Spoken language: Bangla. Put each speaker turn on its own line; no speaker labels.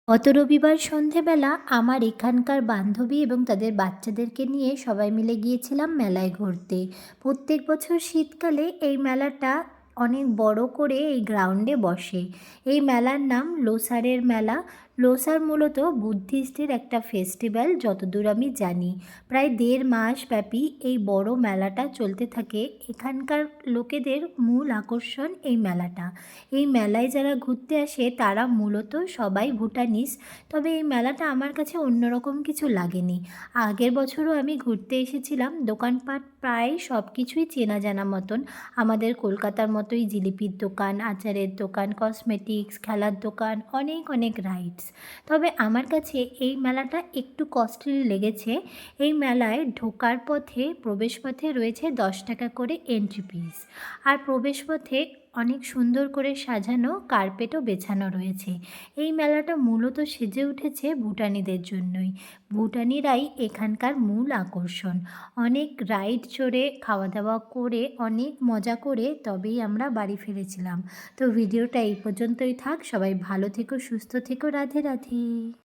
গত রবিবার সন্ধেবেলা আমার এখানকার বান্ধবী এবং তাদের বাচ্চাদেরকে নিয়ে সবাই মিলে গিয়েছিলাম মেলায় ঘুরতে। প্রত্যেক বছর শীতকালে এই মেলাটা অনেক বড় করে এই গ্রাউন্ডে বসে। এই মেলার নাম লোসারের মেলা। লোসার মূলত বুদ্ধিস্টের একটা ফেস্টিভ্যাল যতদূর আমি জানি। প্রায় 1.5 মাস ব্যাপী এই বড় মেলাটা চলতে থাকে। এখানকার লোকেদের মূল আকর্ষণ এই মেলাটা। এই মেলায় যারা ঘুরতে আসে তারা মূলত সবাই ভুটানিস। তবে এই মেলাটা আমার কাছে অন্যরকম কিছু লাগেনি। আগের বছরও আমি ঘুরতে এসেছিলাম, দোকানপাট প্রায় সব কিছুই চেনা জানা মতন। আমাদের কলকাতার মতোই জিলিপির দোকান, আচারের দোকান, কসমেটিক্স, খেলার দোকান, অনেক অনেক রাইডস। তবে আমার কাছে এই মেলাটা একটু কস্টলি লেগেছে। এই মেলায় ঢোকার পথে প্রবেশপথে রয়েছে 10 টাকা করে এন্ট্রি ফিস। আর প্রবেশপথে অনেক সুন্দর করে সাজানো কার্পেটও বেছানো রয়েছে। এই মেলাটা মূলত সেজে উঠেছে ভুটানিদের জন্যই। ভুটানিরাই এখানকার মূল আকর্ষণ। অনেক রাইড চড়ে খাওয়া দাওয়া করে অনেক মজা করে তবেই আমরা বাড়ি ফিরেছিলাম। তো ভিডিওটা এই পর্যন্তই থাক। সবাই ভালো থেকো, সুস্থ থেকো। রাধে রাধে।